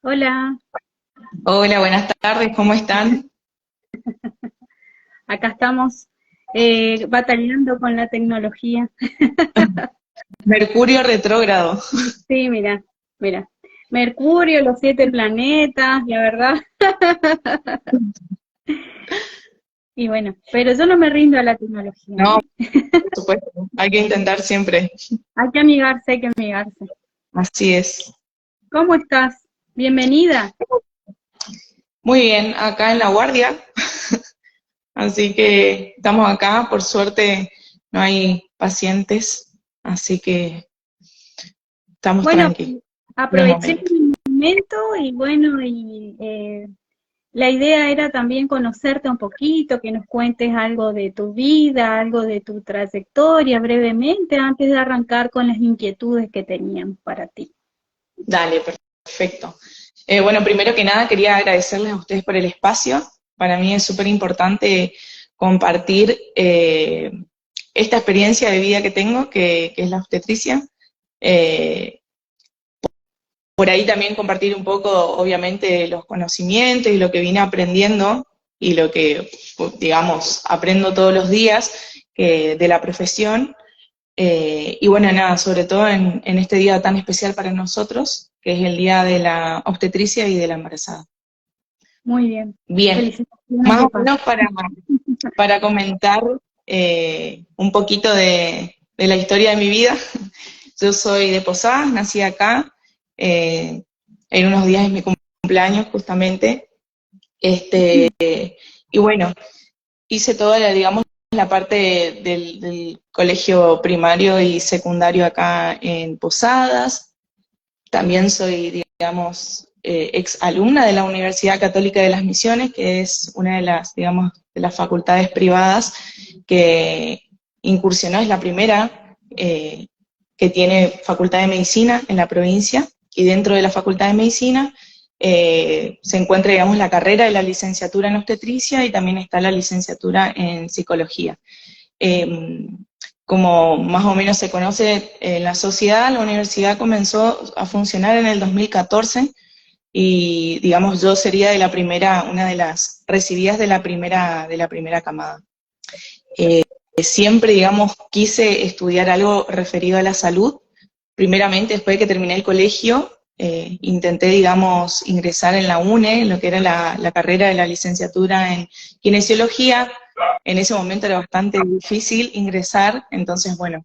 Hola, Hola, buenas tardes, ¿cómo están? acá estamos batallando con la tecnología. Mercurio retrógrado. Sí, mira, mira. Mercurio, los siete planetas, la verdad. Y bueno, pero yo no me rindo a la tecnología, No, ¿eh? por supuesto, hay que intentar siempre. Hay que amigarse, hay que amigarse. Así es. ¿Cómo estás? Bienvenida. Muy bien, acá en La Guardia, así que estamos acá, por suerte no hay pacientes, así que estamos Bueno, tranquilos por el aproveché momento. el momento y bueno, la idea era también conocerte un poquito, que nos cuentes algo de tu vida, algo de tu trayectoria brevemente, antes de arrancar con las inquietudes que teníamos para ti. Dale, perfecto. Bueno, primero que nada quería agradecerles a ustedes por el espacio. Para mí es súper importante compartir esta experiencia de vida que tengo, que es la obstetricia. Eh, por ahí también compartir un poco, obviamente, los conocimientos y lo que vine aprendiendo y lo que, digamos, aprendo todos los días de la profesión. Y bueno, nada, sobre todo en este día tan especial para nosotros, que es el día de la obstetricia y de la embarazada. Muy bien. Bien, Felicitaciones más de o paso. menos para comentar un poquito de la historia de mi vida. Yo soy de Posadas, nací acá, eh, en unos días es mi cumpleaños justamente, y bueno, hice toda la, digamos, la parte del colegio primario y secundario acá en Posadas. También soy, digamos, ex alumna de la Universidad Católica de las Misiones, que es una de las, digamos, de las facultades privadas que incursionó, es la primera que tiene facultad de medicina en la provincia, y dentro de la facultad de medicina se encuentra, digamos, la carrera de la licenciatura en obstetricia y también está la licenciatura en psicología. Eh, Como más o menos se conoce en la sociedad, la universidad comenzó a funcionar en el 2014 y, digamos, yo sería de la primera, una de las recibidas de la primera camada. Siempre, digamos, quise estudiar algo referido a la salud. Primeramente, después de que terminé el colegio, intenté, digamos, ingresar en la UNE, en lo que era la carrera de la licenciatura en kinesiología. En ese momento era bastante difícil ingresar, entonces, bueno,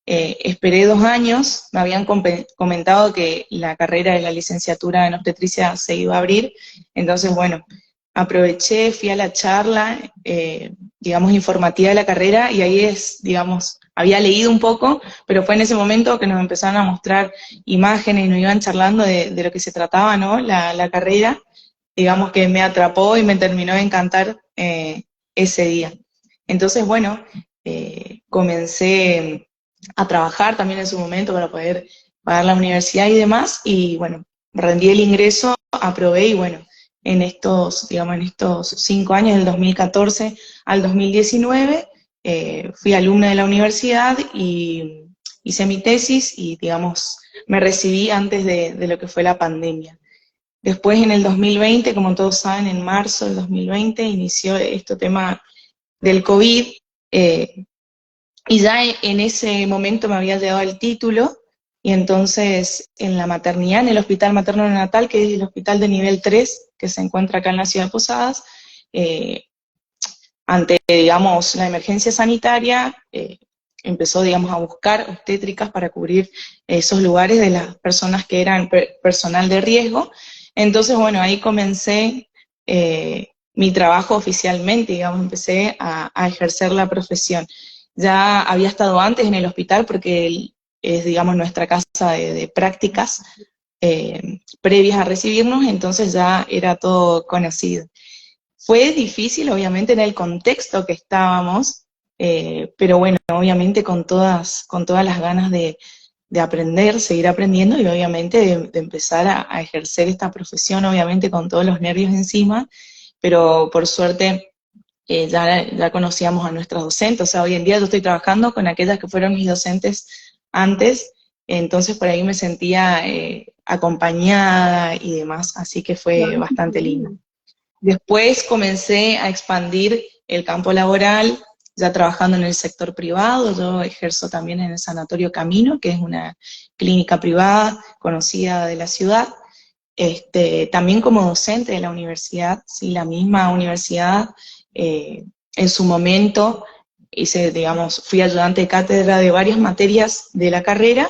esperé 2 años, me habían comentado que la carrera de la licenciatura en obstetricia se iba a abrir, entonces, bueno, aproveché, fui a la charla, digamos, informativa de la carrera, y ahí es, digamos, había leído un poco, pero fue en ese momento que nos empezaron a mostrar imágenes y nos iban charlando de lo que se trataba, ¿no? La carrera, digamos que me atrapó y me terminó de encantar ese día. Entonces, bueno, comencé a trabajar también en su momento para poder pagar la universidad y demás, y bueno, rendí el ingreso, aprobé, y bueno, en estos, digamos, en estos 5 años, del 2014 al 2019, fui alumna de la universidad y hice mi tesis y, digamos, me recibí antes de lo que fue la pandemia. Después, en el 2020, como todos saben, en marzo del 2020, inició este tema del COVID, eh, y ya en ese momento me había llegado el título, y entonces en la maternidad, en el Hospital Materno Neonatal, que es el hospital de nivel 3 que se encuentra acá en la ciudad de Posadas, eh, ante, digamos, la emergencia sanitaria, empezó, digamos, a buscar obstétricas para cubrir esos lugares de las personas que eran personal de riesgo. Entonces, bueno, ahí comencé mi trabajo oficialmente, digamos, empecé a ejercer la profesión. Ya había estado antes en el hospital porque es, digamos, nuestra casa de prácticas previas a recibirnos, entonces ya era todo conocido. Fue difícil, obviamente, en el contexto que estábamos, pero bueno, obviamente con todas las ganas de aprender, seguir aprendiendo, y obviamente de empezar a ejercer esta profesión, obviamente con todos los nervios encima, pero por suerte ya conocíamos a nuestras docentes. O sea, hoy en día yo estoy trabajando con aquellas que fueron mis docentes antes, entonces por ahí me sentía acompañada y demás, así que fue bastante lindo. Después comencé a expandir el campo laboral, ya trabajando en el sector privado. Yo ejerzo también en el Sanatorio Camino, que es una clínica privada conocida de la ciudad. También como docente de la universidad, sí, la misma universidad, en su momento fui ayudante de cátedra de varias materias de la carrera,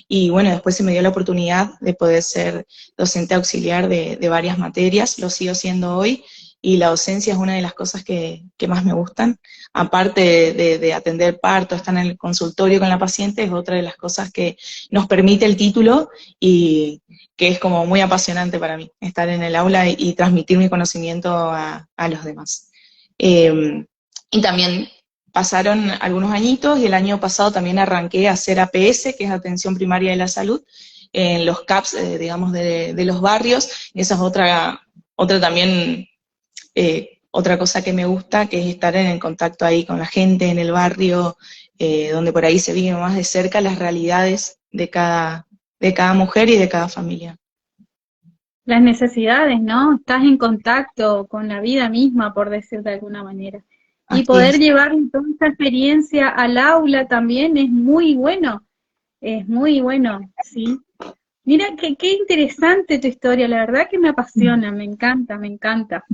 y bueno, después se me dio la oportunidad de poder ser docente auxiliar de varias materias, lo sigo siendo hoy, y la docencia es una de las cosas que más me gustan, aparte de atender parto, estar en el consultorio con la paciente, es otra de las cosas que nos permite el título, y que es como muy apasionante para mí, estar en el aula y transmitir mi conocimiento a los demás. Y también pasaron algunos añitos, y el año pasado también arranqué a hacer APS, que es Atención Primaria de la Salud, en los CAPS, digamos, de los barrios, y esa es otra también, otra cosa que me gusta, que es estar en contacto ahí con la gente en el barrio, donde por ahí se viven más de cerca las realidades de cada mujer y de cada familia. Las necesidades, ¿no? Estás en contacto con la vida misma, por decir de alguna manera. Y Así poder es. llevar toda esta experiencia al aula también es muy bueno, ¿sí? Mira, qué interesante tu historia, la verdad que me apasiona, me encanta, me encanta.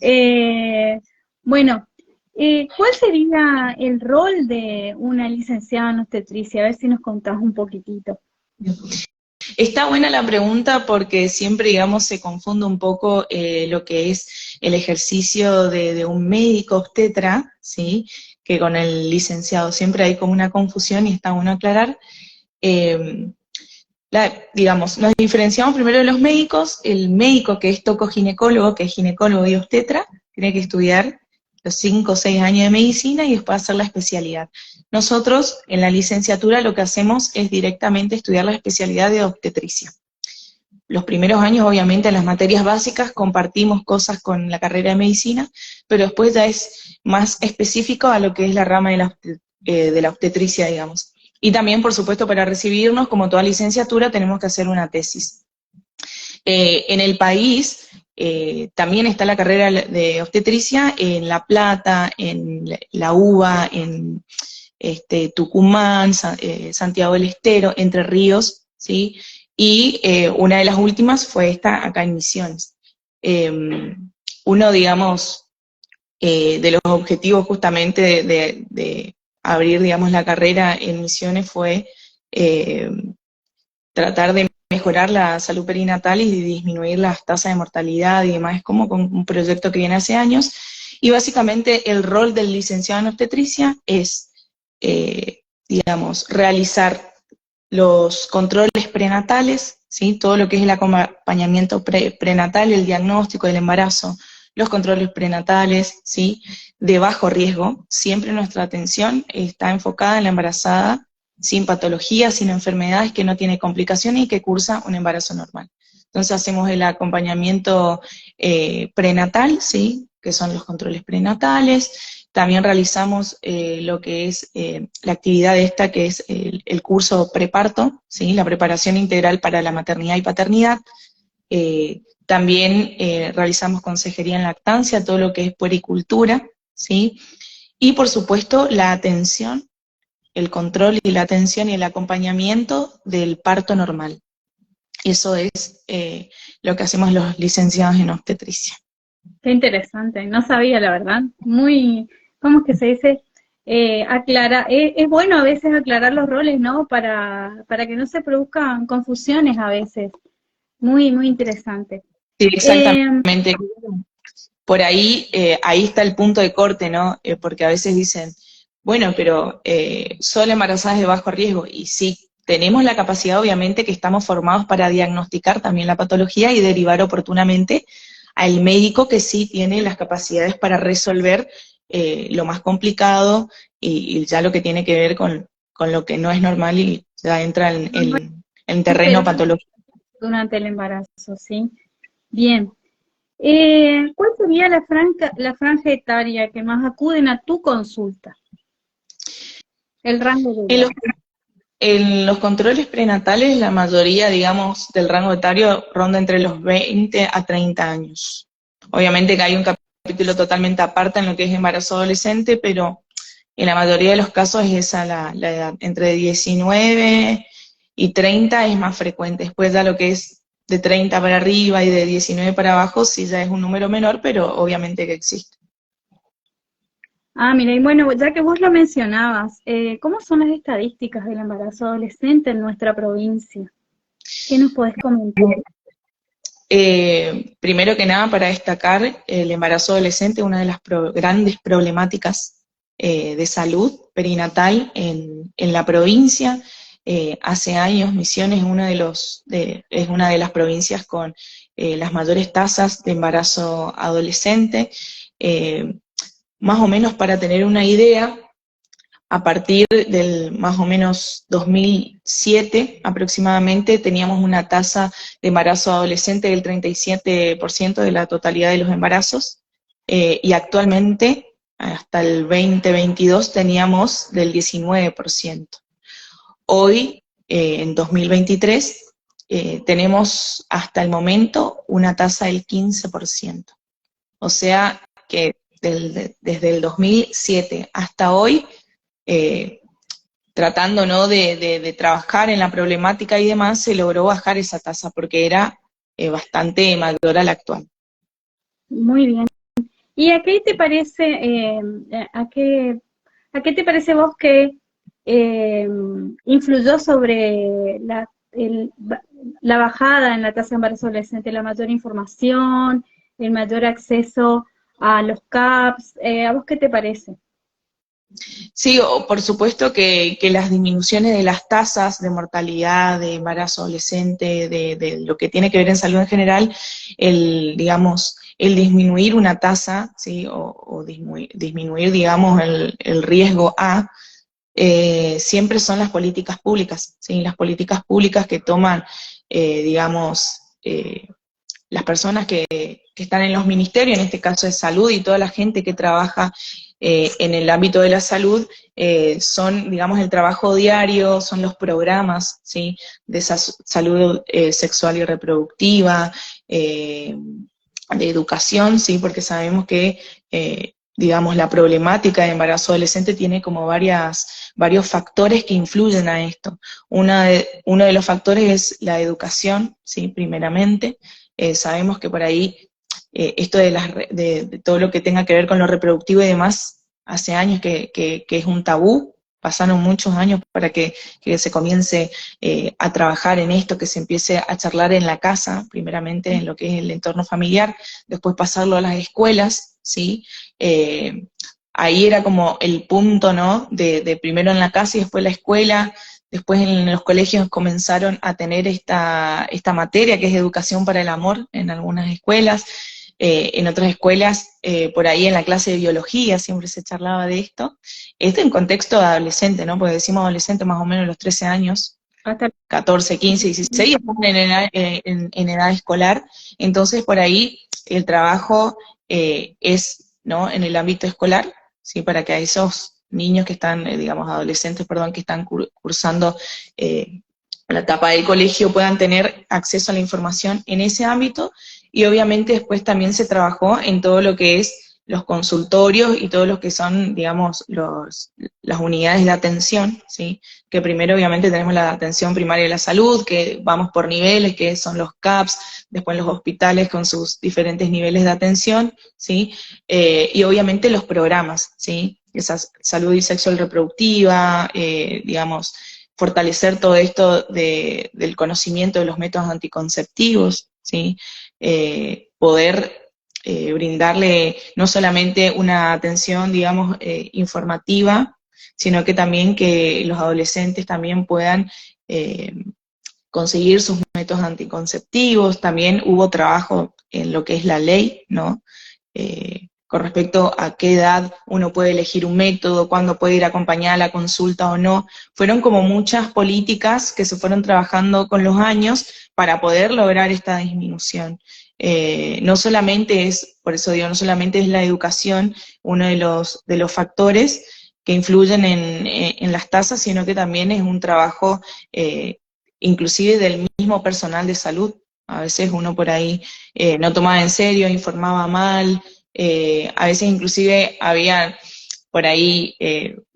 Eh, bueno, ¿cuál sería el rol de una licenciada en obstetricia? A ver si nos contás un poquitito. Está buena la pregunta porque siempre, digamos, se confunde un poco lo que es el ejercicio de un médico obstetra, ¿sí? Que con el licenciado siempre hay como una confusión, y está bueno aclarar. Digamos, nos diferenciamos primero de los médicos. El médico que es tocoginecólogo, que es ginecólogo y obstetra, tiene que estudiar los 5 o 6 años de medicina y después hacer la especialidad. Nosotros, en la licenciatura, lo que hacemos es directamente estudiar la especialidad de obstetricia. Los primeros años, obviamente, en las materias básicas compartimos cosas con la carrera de medicina, pero después ya es más específico a lo que es la rama de la obstetricia, digamos. Y también, por supuesto, para recibirnos, como toda licenciatura, tenemos que hacer una tesis. En el país también está la carrera de obstetricia en La Plata, en la UBA, en Tucumán, Santiago del Estero, Entre Ríos, ¿sí? Y una de las últimas fue esta acá en Misiones. Uno, digamos, de los objetivos justamente de abrir, digamos, la carrera en Misiones fue tratar de mejorar la salud perinatal y disminuir las tasas de mortalidad y demás. Es como un proyecto que viene hace años, y básicamente el rol del licenciado en obstetricia es, digamos, realizar los controles prenatales, ¿sí? Todo lo que es el acompañamiento prenatal, el diagnóstico del embarazo, los controles prenatales, ¿sí? De bajo riesgo. Siempre nuestra atención está enfocada en la embarazada sin patologías, sin enfermedades, que no tiene complicaciones y que cursa un embarazo normal. Entonces hacemos el acompañamiento prenatal, ¿sí? Que son los controles prenatales. También realizamos lo que es la actividad esta, que es el curso preparto, ¿sí? La preparación integral para la maternidad y paternidad. También realizamos consejería en lactancia, todo lo que es puericultura, ¿sí? Y por supuesto la atención, el control y la atención y el acompañamiento del parto normal. Eso es lo que hacemos los licenciados en obstetricia. Qué interesante, no sabía la verdad. Muy, ¿cómo es que se dice? Es bueno a veces aclarar los roles, ¿no? Para que no se produzcan confusiones a veces. Muy, muy interesante. Sí, exactamente. Por ahí, ahí está el punto de corte, ¿no? Porque a veces dicen, bueno, pero solo embarazadas de bajo riesgo. Y sí, tenemos la capacidad, obviamente, que estamos formados para diagnosticar también la patología y derivar oportunamente al médico que sí tiene las capacidades para resolver lo más complicado y ya lo que tiene que ver con lo que no es normal y ya entra en terreno patológico. Durante el embarazo, ¿sí? Bien. ¿Cuál sería la franja etaria que más acuden a tu consulta? El rango de En edad. los En los controles prenatales, la mayoría, digamos, del rango etario ronda entre los 20 a 30 años. Obviamente que hay un capítulo totalmente aparte en lo que es embarazo adolescente, pero en la mayoría de los casos es esa la edad. Entre 19 y 30 es más frecuente. Después ya lo que es de 30 para arriba y de 19 para abajo, sí ya es un número menor, pero obviamente que existe. Ah, mira, y bueno, ya que vos lo mencionabas, ¿cómo son las estadísticas del embarazo adolescente en nuestra provincia? ¿Qué nos podés comentar? Primero que nada, para destacar, el embarazo adolescente es una de las grandes problemáticas de salud perinatal en la provincia. Hace años Misiones es una de las provincias con las mayores tasas de embarazo adolescente. Eh, Más o menos para tener una idea, a partir del más o menos 2007 aproximadamente, teníamos una tasa de embarazo adolescente del 37% de la totalidad de los embarazos, y actualmente, hasta el 2022, teníamos del 19%. Hoy, en 2023, tenemos hasta el momento una tasa del 15%. O sea que desde el 2007 hasta hoy, eh, tratando, ¿no?, de trabajar en la problemática y demás, se logró bajar esa tasa porque era bastante mayor a la actual. Muy bien. ¿Y a qué te parece, a qué te parece vos que eh, influyó sobre la bajada en la tasa de embarazo adolescente, la mayor información, el mayor acceso a los CAPS? ¿A vos qué te parece? Sí, por supuesto que las disminuciones de las tasas de mortalidad, de embarazo adolescente, de lo que tiene que ver en salud en general, digamos, el disminuir una tasa, ¿sí? O disminuir, digamos, el riesgo siempre son las políticas públicas, ¿sí? Las políticas públicas que toman, digamos, las personas que están en los ministerios, en este caso de salud, y toda la gente que trabaja en el ámbito de la salud, son, digamos, el trabajo diario, son los programas, ¿sí?, de esa salud sexual y reproductiva, de educación, ¿sí?, porque sabemos que, digamos, la problemática de embarazo adolescente tiene como varios factores que influyen a esto. Uno de los factores es la educación, ¿sí?, primeramente. Sabemos que por ahí esto de todo lo que tenga que ver con lo reproductivo y demás, hace años que es un tabú. Pasaron muchos años para que se comience a trabajar en esto, que se empiece a charlar en la casa, primeramente en lo que es el entorno familiar, después pasarlo a las escuelas, ¿sí? Ahí era como el punto, ¿no?, de primero en la casa y después la escuela. Después en los colegios comenzaron a tener esta materia que es educación para el amor en algunas escuelas. En otras escuelas, por ahí en la clase de biología siempre se charlaba de esto. Esto en contexto de adolescente, ¿no? Porque decimos adolescente más o menos los 13 años, Hasta 14, 15, 16, están en edad escolar. Entonces, por ahí el trabajo es, ¿no?, en el ámbito escolar, ¿sí?, para que a esos niños que están, digamos, adolescentes, perdón, que están cursando la etapa del colegio puedan tener acceso a la información en ese ámbito. Y obviamente después también se trabajó en todo lo que es los consultorios y todo lo que son, digamos, las unidades de atención, ¿sí? Que primero obviamente tenemos la atención primaria de la salud, que vamos por niveles, que son los CAPS, después los hospitales con sus diferentes niveles de atención, ¿sí? Y obviamente los programas, ¿sí? Esa salud y sexual reproductiva, digamos, fortalecer todo esto del conocimiento de los métodos anticonceptivos, ¿sí? Poder brindarle no solamente una atención, digamos, informativa, sino que también que los adolescentes también puedan conseguir sus métodos anticonceptivos. También hubo trabajo en lo que es la ley, ¿no? Con respecto a qué edad uno puede elegir un método, cuándo puede ir acompañada a la consulta o no. Fueron como muchas políticas que se fueron trabajando con los años para poder lograr esta disminución. No solamente es, por eso digo, no solamente es la educación uno de los factores, que influyen en las tasas, sino que también es un trabajo inclusive del mismo personal de salud. A veces uno por ahí no tomaba en serio, informaba mal, a veces inclusive había por ahí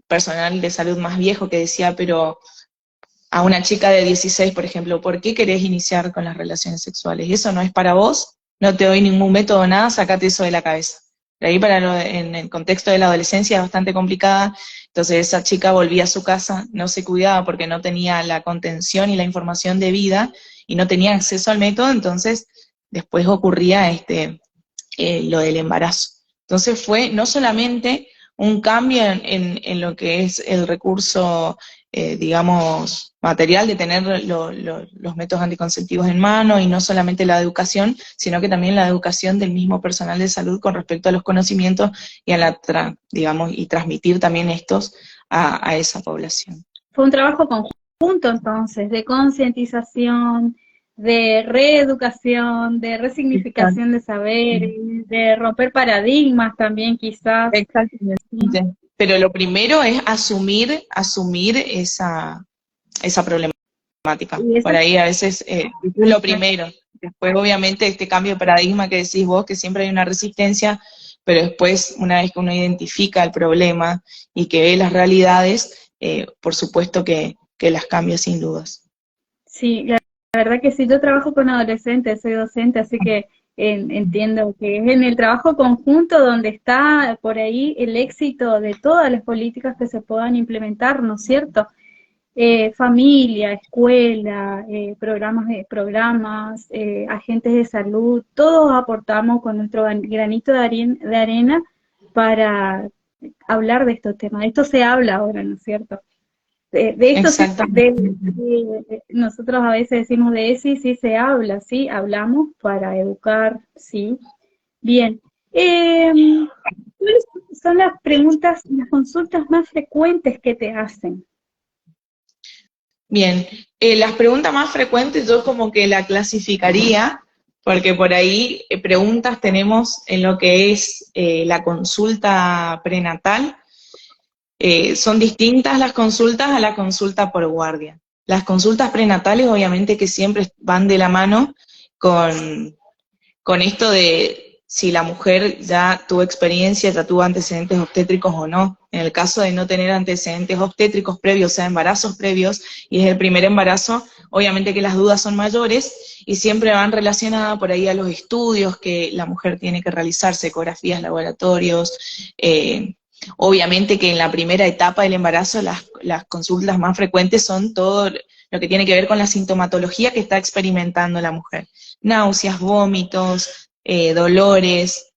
personal de salud más viejo que decía, pero a una chica de 16, por ejemplo, ¿por qué querés iniciar con las relaciones sexuales? Eso no es para vos, no te doy ningún método, nada, sacate eso de la cabeza. Por ahí en el contexto de la adolescencia es bastante complicada, entonces esa chica volvía a su casa, no se cuidaba porque no tenía la contención y la información debida y no tenía acceso al método, entonces después ocurría lo del embarazo. Entonces fue no solamente un cambio en lo que es el recurso, digamos, material de tener los métodos anticonceptivos en mano y no solamente la educación, sino que también la educación del mismo personal de salud con respecto a los conocimientos y a digamos, y transmitir también estos a esa población. Fue un trabajo conjunto entonces, de concientización, de reeducación, de resignificación de saberes, de romper paradigmas también quizás. Exactamente. ¿Sí? Pero lo primero es asumir esa problemática. Por ahí a veces es lo primero. Después obviamente este cambio de paradigma que decís vos, que siempre hay una resistencia, pero después una vez que uno identifica el problema y que ve las realidades, por supuesto que las cambia sin dudas. Sí, la verdad que sí, yo trabajo con adolescentes, soy docente, así que entiendo que es en el trabajo conjunto donde está por ahí el éxito de todas las políticas que se puedan implementar, ¿no es cierto? Familia, escuela, programas, agentes de salud, todos aportamos con nuestro granito de arena para hablar de estos temas. De esto se habla ahora, ¿no es cierto? De esto nosotros a veces decimos de ESI, sí se habla, sí, hablamos para educar, sí. Bien. ¿Cuáles son las preguntas, las consultas más frecuentes que te hacen? Bien, las preguntas más frecuentes yo como que la clasificaría, porque por ahí preguntas tenemos en lo que es la consulta prenatal. Son distintas las consultas a la consulta por guardia. Las consultas prenatales obviamente que siempre van de la mano con esto de si la mujer ya tuvo experiencia, ya tuvo antecedentes obstétricos o no. En el caso de no tener antecedentes obstétricos previos, o sea, embarazos previos, y es el primer embarazo, obviamente que las dudas son mayores y siempre van relacionadas por ahí a los estudios que la mujer tiene que realizarse, ecografías, laboratorios. Obviamente que en la primera etapa del embarazo las consultas más frecuentes son todo lo que tiene que ver con la sintomatología que está experimentando la mujer. Náuseas, vómitos, dolores,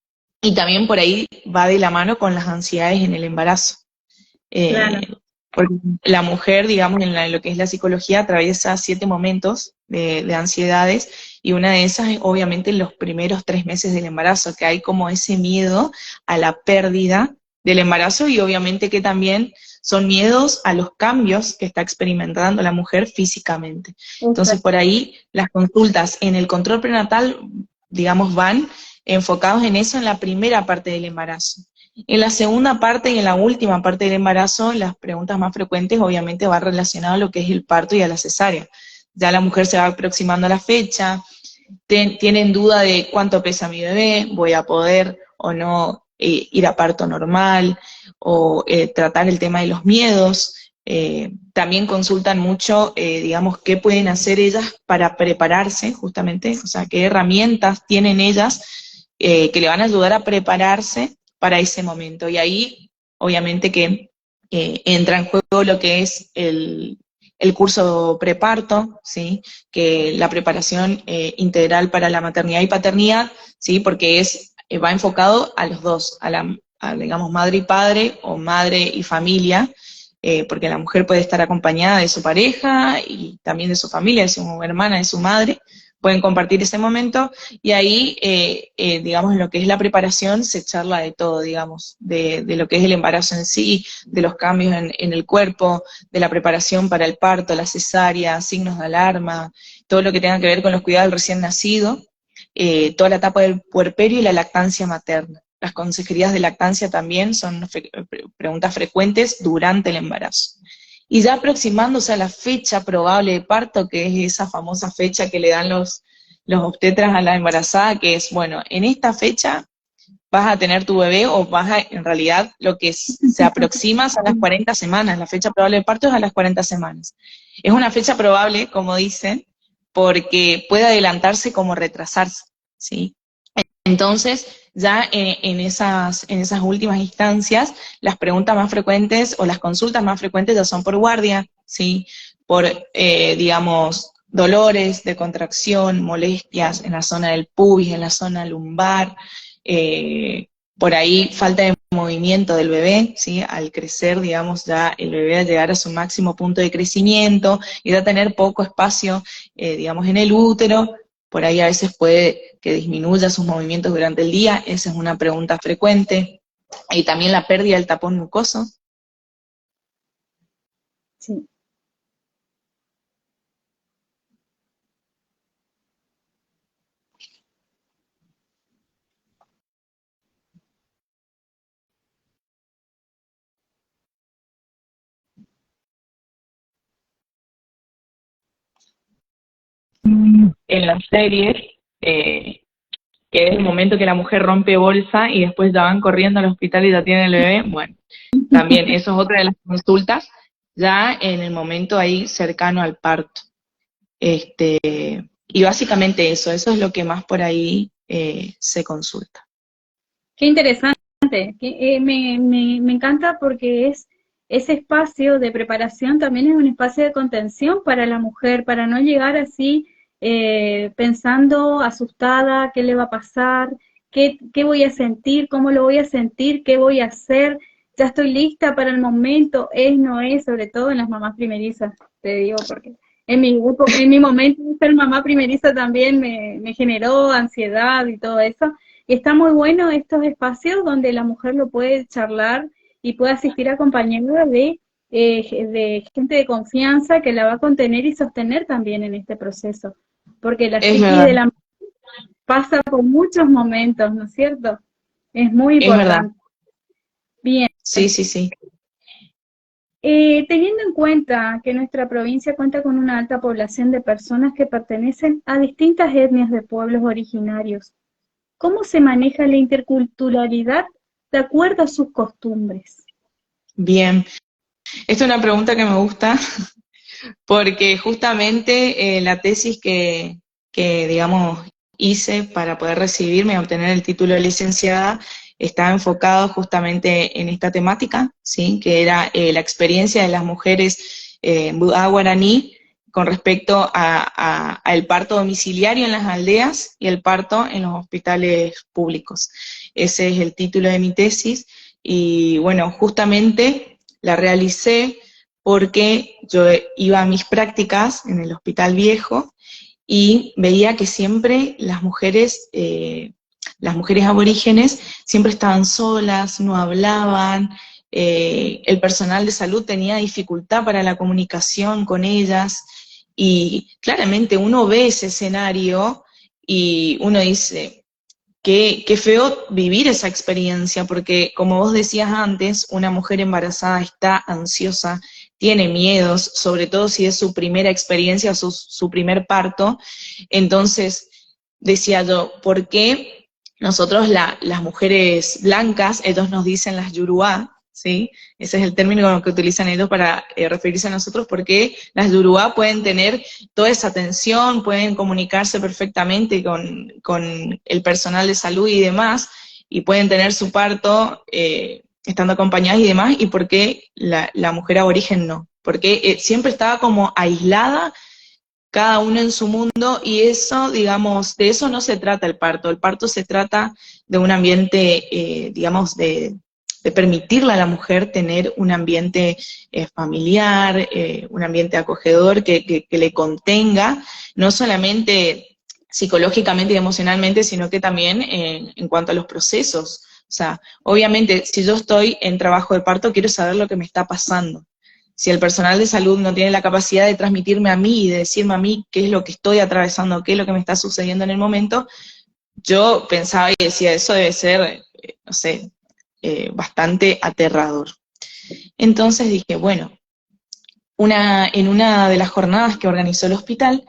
y también por ahí va de la mano con las ansiedades en el embarazo. Claro. Porque la mujer, digamos, en lo que es la psicología, atraviesa 7 momentos de ansiedades, y una de esas es obviamente en los primeros 3 meses del embarazo, que hay como ese miedo a la pérdida del embarazo, y obviamente que también son miedos a los cambios que está experimentando la mujer físicamente. Entonces, por ahí las consultas en el control prenatal, digamos, van enfocados en eso en la primera parte del embarazo. En la segunda parte y en la última parte del embarazo, las preguntas más frecuentes obviamente van relacionadas a lo que es el parto y a la cesárea. Ya la mujer se va aproximando a la fecha, tienen duda de cuánto pesa mi bebé, voy a poder o no ir a parto normal, o tratar el tema de los miedos. También consultan mucho, digamos, qué pueden hacer ellas para prepararse, justamente, o sea, qué herramientas tienen ellas que le van a ayudar a prepararse para ese momento. Y ahí, obviamente que entra en juego lo que es el curso preparto, ¿sí? Que la preparación integral para la maternidad y paternidad, ¿sí? Porque va enfocado a los dos, digamos, madre y padre, o madre y familia, porque la mujer puede estar acompañada de su pareja y también de su familia, de su hermana, de su madre, pueden compartir ese momento, y ahí, digamos, en lo que es la preparación se charla de todo, digamos, de lo que es el embarazo en sí, de los cambios en el cuerpo, de la preparación para el parto, la cesárea, signos de alarma, todo lo que tenga que ver con los cuidados del recién nacido, toda la etapa del puerperio y la lactancia materna. las consejerías de lactancia también son preguntas frecuentes durante el embarazo. Y ya aproximándose a la fecha probable de parto, que es esa famosa fecha que le dan los obstetras a la embarazada, que es, bueno, en esta fecha vas a tener tu bebé, o en realidad, lo que se aproxima son las 40 semanas, la fecha probable de parto es a las 40 semanas. Es una fecha probable, como dicen, porque puede adelantarse como retrasarse, ¿sí? Entonces, ya en esas últimas instancias, las preguntas más frecuentes o las consultas más frecuentes ya son por guardia, ¿sí? Por, digamos, dolores de contracción, molestias en la zona del pubis, en la zona lumbar, por ahí falta de movimiento del bebé, ¿sí? Al crecer, digamos, ya el bebé va a llegar a su máximo punto de crecimiento y va a tener poco espacio, digamos, en el útero. Por ahí a veces puede que disminuya sus movimientos durante el día, esa es una pregunta frecuente. Y también la pérdida del tapón mucoso. Sí. En las series, que es el momento que la mujer rompe bolsa y después ya van corriendo al hospital y ya tienen el bebé, bueno, también eso es otra de las consultas, ya en el momento ahí cercano al parto. Y básicamente eso es lo que más por ahí se consulta. Qué interesante, me encanta porque ese espacio de preparación también es un espacio de contención para la mujer, para no llegar así pensando asustada, qué le va a pasar, qué voy a sentir, cómo lo voy a sentir, qué voy a hacer, ya estoy lista para el momento, no es, sobre todo en las mamás primerizas, te digo, porque en mi momento de ser mamá primeriza también me generó ansiedad y todo eso. Y está muy bueno estos espacios donde la mujer lo puede charlar y puede asistir acompañada de gente de confianza que la va a contener y sostener también en este proceso. Porque la Es psiquis verdad, de la mujer pasa por muchos momentos, ¿no es cierto? Es muy es verdad. importante. Bien. Sí, sí, sí. Teniendo en cuenta que nuestra provincia cuenta con una alta población de personas que pertenecen a distintas etnias de pueblos originarios, ¿cómo se maneja la interculturalidad de acuerdo a sus costumbres? Bien. Esta es una pregunta que me gusta porque justamente la tesis que, digamos, hice para poder recibirme y obtener el título de licenciada estaba enfocado justamente en esta temática, ¿sí? Que era la experiencia de las mujeres Mbudá guaraní con respecto al parto domiciliario en las aldeas y el parto en los hospitales públicos. Ese es el título de mi tesis y bueno, justamente la realicé porque yo iba a mis prácticas en el hospital viejo y veía que siempre las mujeres aborígenes siempre estaban solas, no hablaban, el personal de salud tenía dificultad para la comunicación con ellas, y claramente uno ve ese escenario y uno dice, qué feo vivir esa experiencia, porque como vos decías antes, una mujer embarazada está ansiosa, tiene miedos, sobre todo si es su primera experiencia, su primer parto. Entonces, decía yo, ¿por qué nosotros las mujeres blancas, ellos nos dicen las Yoruba, ¿sí? Ese es el término que utilizan ellos para referirse a nosotros, porque las Yoruba pueden tener toda esa atención, pueden comunicarse perfectamente con el personal de salud y demás, y pueden tener su parto estando acompañadas y demás, y por qué la mujer aborigen no? Porque siempre estaba como aislada, cada uno en su mundo, y eso, digamos, de eso no se trata el parto se trata de un ambiente, digamos, de permitirle a la mujer tener un ambiente familiar, un ambiente acogedor que le contenga, no solamente psicológicamente y emocionalmente, sino que también en cuanto a los procesos. O sea, obviamente, si yo estoy en trabajo de parto, quiero saber lo que me está pasando. Si el personal de salud no tiene la capacidad de transmitirme a mí y de decirme a mí qué es lo que estoy atravesando, qué es lo que me está sucediendo en el momento, yo pensaba y decía, eso debe ser, no no sé, bastante aterrador. Entonces dije, bueno, en una de las jornadas que organizó el hospital,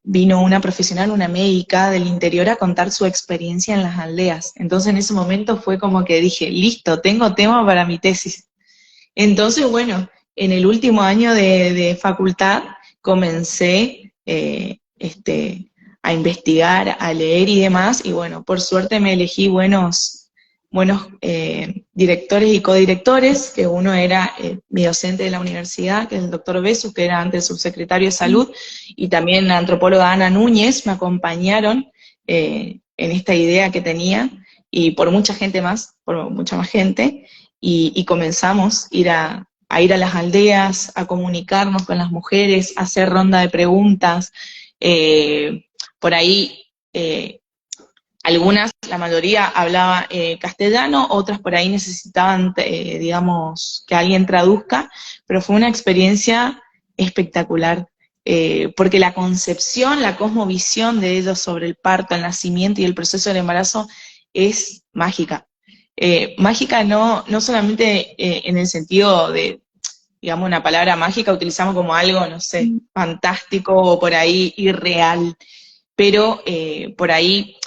vino una profesional, una médica del interior a contar su experiencia en las aldeas. Entonces en ese momento fue como que dije, listo, tengo tema para mi tesis. Entonces, bueno, en el último año de facultad comencé a investigar, a leer y demás, y bueno, por suerte me elegí buenos directores y codirectores, que uno era mi docente de la universidad, que es el doctor Besus, que era antes subsecretario de Salud, y también la antropóloga Ana Núñez, me acompañaron en esta idea que tenía, y por mucha gente más, por mucha más gente, y comenzamos a ir a las aldeas, a comunicarnos con las mujeres, a hacer ronda de preguntas, por ahí algunas, la mayoría hablaba castellano, otras por ahí necesitaban, digamos, que alguien traduzca, pero fue una experiencia espectacular, porque la concepción, la cosmovisión de ellos sobre el parto, el nacimiento y el proceso del embarazo es mágica. Mágica no solamente en el sentido de, digamos, una palabra mágica utilizamos como algo, no sé, fantástico o por ahí irreal, pero por ahí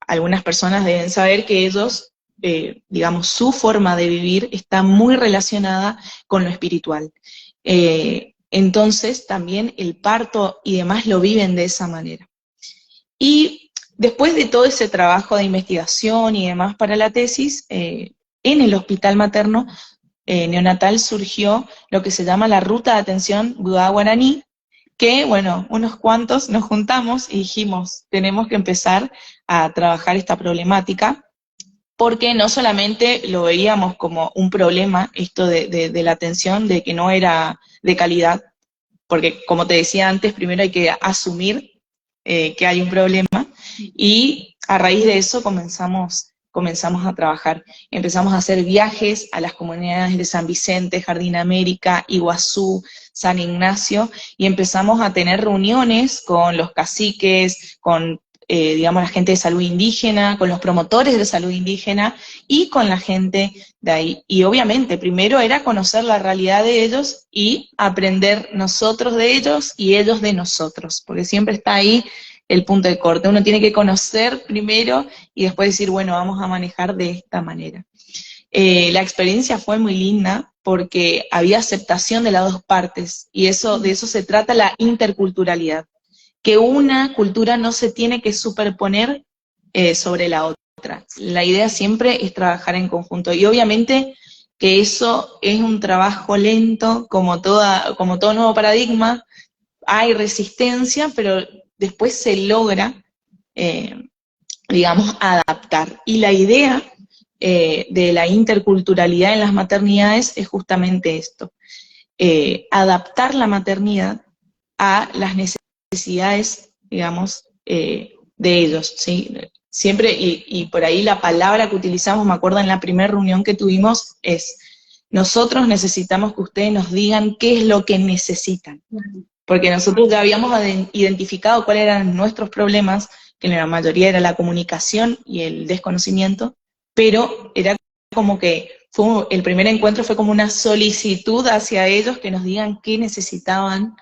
algunas personas deben saber que ellos, digamos, su forma de vivir está muy relacionada con lo espiritual. Entonces también el parto y demás lo viven de esa manera. Y después de todo ese trabajo de investigación y demás para la tesis, en el hospital materno neonatal surgió lo que se llama la Ruta de Atención Budá-Guaraní, que, bueno, unos cuantos nos juntamos y dijimos, tenemos que empezar a trabajar esta problemática, porque no solamente lo veíamos como un problema, esto de la atención, de que no era de calidad, porque como te decía antes, primero hay que asumir que hay un problema, y a raíz de eso comenzamos a trabajar. Empezamos a hacer viajes a las comunidades de San Vicente, Jardín América, Iguazú, San Ignacio, y empezamos a tener reuniones con los caciques, con digamos, la gente de salud indígena, con los promotores de salud indígena y con la gente de ahí. Y obviamente, primero era conocer la realidad de ellos y aprender nosotros de ellos y ellos de nosotros, porque siempre está ahí el punto de corte. Uno tiene que conocer primero y después decir, bueno, vamos a manejar de esta manera. La experiencia fue muy linda porque había aceptación de las dos partes, y de eso se trata la interculturalidad, que una cultura no se tiene que superponer sobre la otra. La idea siempre es trabajar en conjunto, y obviamente que eso es un trabajo lento, como todo nuevo paradigma, hay resistencia, pero después se logra, digamos, adaptar. Y la idea de la interculturalidad en las maternidades es justamente esto, adaptar la maternidad a las necesidades, digamos, de ellos, ¿sí? Siempre, y por ahí la palabra que utilizamos, me acuerdo en la primera reunión que tuvimos, es, nosotros necesitamos que ustedes nos digan qué es lo que necesitan, porque nosotros ya habíamos identificado cuáles eran nuestros problemas, que en la mayoría era la comunicación y el desconocimiento, pero era como que el primer encuentro fue como una solicitud hacia ellos que nos digan qué necesitaban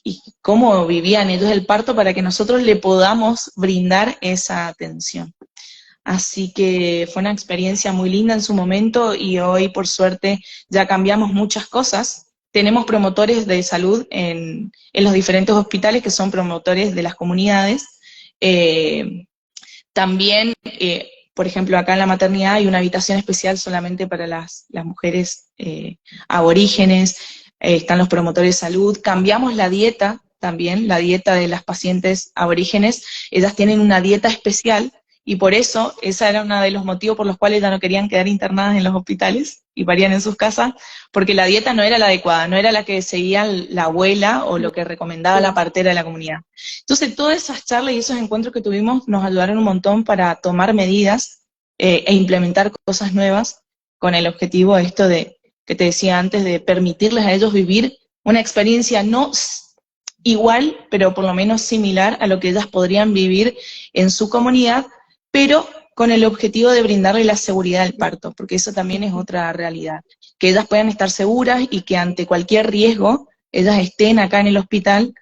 y cómo vivían ellos el parto para que nosotros le podamos brindar esa atención. Así que fue una experiencia muy linda en su momento, y hoy por suerte ya cambiamos muchas cosas. Tenemos promotores de salud en los diferentes hospitales que son promotores de las comunidades. También, por ejemplo, acá en la maternidad hay una habitación especial solamente para las mujeres aborígenes, están los promotores de salud. Cambiamos la dieta también, la dieta de las pacientes aborígenes, ellas tienen una dieta especial, y por eso, ese era uno de los motivos por los cuales ya no querían quedar internadas en los hospitales y parían en sus casas, porque la dieta no era la adecuada, no era la que seguía la abuela o lo que recomendaba la partera de la comunidad. Entonces, todas esas charlas y esos encuentros que tuvimos nos ayudaron un montón para tomar medidas e implementar cosas nuevas, con el objetivo esto de, que te decía antes, de permitirles a ellos vivir una experiencia no igual, pero por lo menos similar a lo que ellas podrían vivir en su comunidad, pero con el objetivo de brindarle la seguridad al parto, porque eso también es otra realidad, que ellas puedan estar seguras y que ante cualquier riesgo, ellas estén acá en el hospital,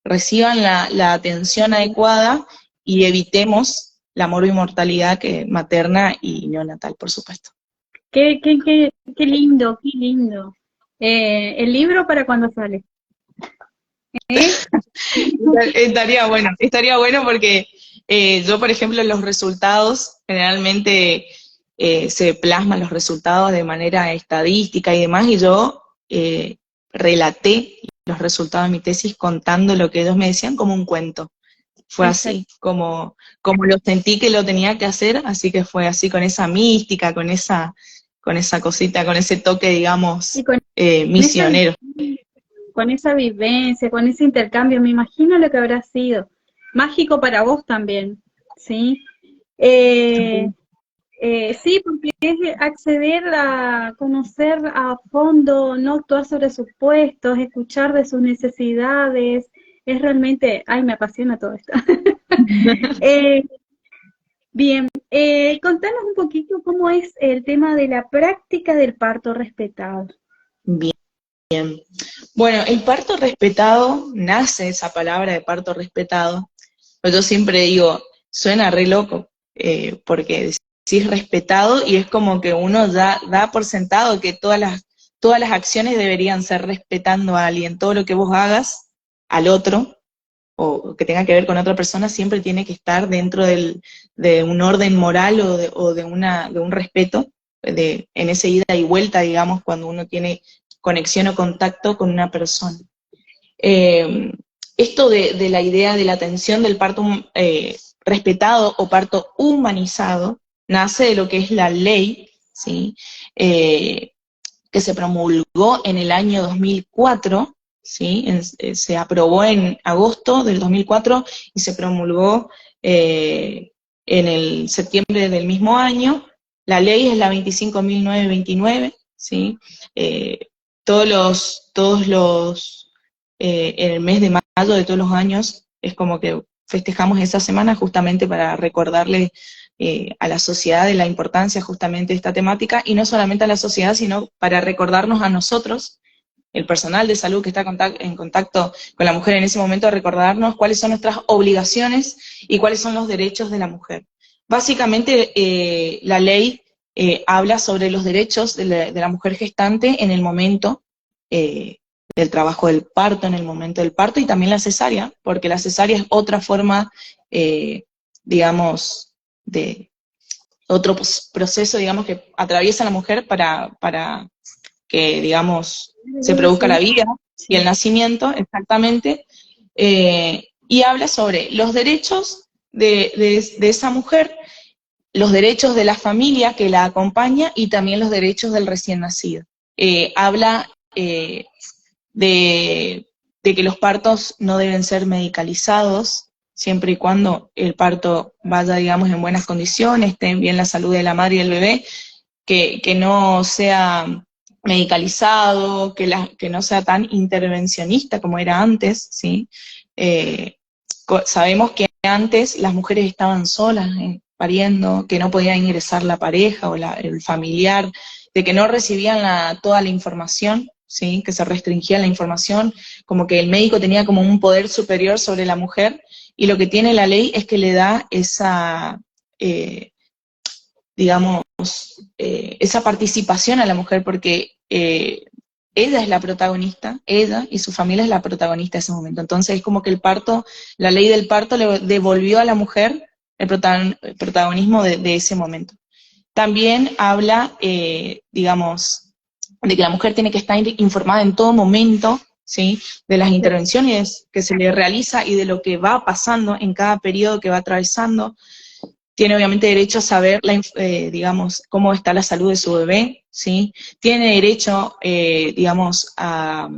reciban la atención adecuada y evitemos la mortalidad materna y neonatal, por supuesto. Qué lindo, qué lindo. ¿El libro para cuándo sale? Estaría bueno porque yo, por ejemplo, los resultados, generalmente se plasman los resultados de manera estadística y demás, y yo relaté los resultados de mi tesis contando lo que ellos me decían como un cuento. Fue así, como lo sentí que lo tenía que hacer, así que fue así, con esa mística, con esa cosita, con ese toque, digamos, misionero. Con esa vivencia, con ese intercambio, me imagino lo que habrá sido. Mágico para vos también, ¿sí? Sí, porque es acceder a conocer a fondo, no actuar sobre sus puestos, escuchar de sus necesidades, es realmente, ay, me apasiona todo esto. Bien, contanos un poquito cómo es el tema de la práctica del parto respetado. Bien. Bueno, el parto respetado, nace esa palabra de parto respetado, pero yo siempre digo, suena re loco, porque decís respetado y es como que uno ya da por sentado que todas las acciones deberían ser respetando a alguien, todo lo que vos hagas al otro, o que tenga que ver con otra persona, siempre tiene que estar dentro de un orden moral o de un respeto, en esa ida y vuelta, digamos, cuando uno tiene conexión o contacto con una persona. Esto de la idea de la atención del parto respetado o parto humanizado, nace de lo que es la ley, ¿sí? Que se promulgó en el año 2004, ¿sí? Se aprobó en agosto del 2004 y se promulgó en el septiembre del mismo año. La ley es la 25.929, ¿sí? En el mes de mayo de todos los años es como que festejamos esa semana justamente para recordarle a la sociedad de la importancia justamente de esta temática, y no solamente a la sociedad, sino para recordarnos a nosotros, el personal de salud que está en contacto con la mujer en ese momento, recordarnos cuáles son nuestras obligaciones y cuáles son los derechos de la mujer. Básicamente, la ley habla sobre los derechos de la mujer gestante en el momento del trabajo del parto, en el momento del parto, y también la cesárea, porque la cesárea es otra forma, digamos, de otro proceso, digamos, que atraviesa la mujer para que, digamos, se produzca la vida y el nacimiento, exactamente, y habla sobre los derechos de esa mujer, los derechos de la familia que la acompaña y también los derechos del recién nacido. Habla de que los partos no deben ser medicalizados, siempre y cuando el parto vaya, digamos, en buenas condiciones, esté bien la salud de la madre y el bebé, que no sea medicalizado, que no sea tan intervencionista como era antes, ¿sí? Sabemos que antes las mujeres estaban solas pariendo, que no podía ingresar la pareja o el familiar, de que no recibían toda la información, ¿sí? Que se restringía la información, como que el médico tenía como un poder superior sobre la mujer, y lo que tiene la ley es que le da esa, digamos, esa participación a la mujer, porque ella es la protagonista, ella y su familia es la protagonista de ese momento. Entonces es como que el parto, la ley del parto le devolvió a la mujer el protagonismo de ese momento. También habla, digamos, de que la mujer tiene que estar informada en todo momento, ¿sí? De las intervenciones que se le realiza y de lo que va pasando en cada periodo que va atravesando. Tiene obviamente derecho a saber, digamos, cómo está la salud de su bebé, ¿sí? Tiene derecho, digamos, a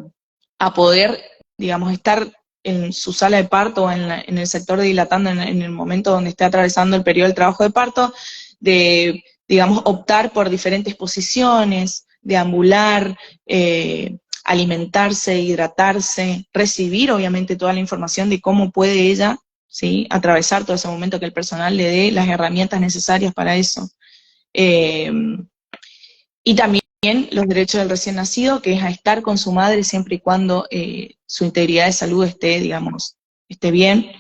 poder, digamos, estar en su sala de parto o en el sector dilatando en el momento donde esté atravesando el periodo del trabajo de parto, de, digamos, optar por diferentes posiciones, deambular, alimentarse, hidratarse, recibir obviamente toda la información de cómo puede ella ¿sí? Atravesar todo ese momento, que el personal le dé las herramientas necesarias para eso. Y también los derechos del recién nacido, que es a estar con su madre siempre y cuando su integridad de salud esté, digamos, esté bien.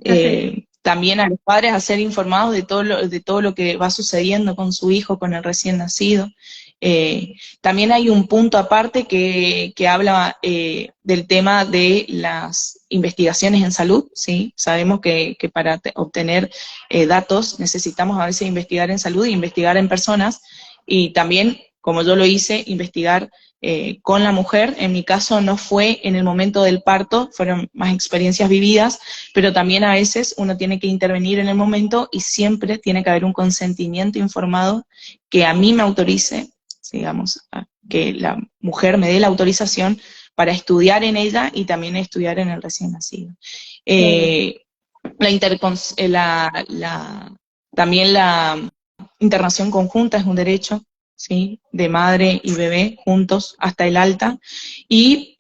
Perfecto. También a los padres a ser informados de todo lo que va sucediendo con su hijo, con el recién nacido. También hay un punto aparte que habla del tema de las investigaciones en salud, ¿sí? Sabemos que para obtener datos necesitamos a veces investigar en salud e investigar en personas, y también, como yo lo hice, investigar con la mujer. En mi caso no fue en el momento del parto, fueron más experiencias vividas, pero también a veces uno tiene que intervenir en el momento y siempre tiene que haber un consentimiento informado que a mí me autorice, digamos, a que la mujer me dé la autorización para estudiar en ella y también estudiar en el recién nacido. Claro. También la internación conjunta es un derecho, ¿sí? De madre y bebé juntos hasta el alta, y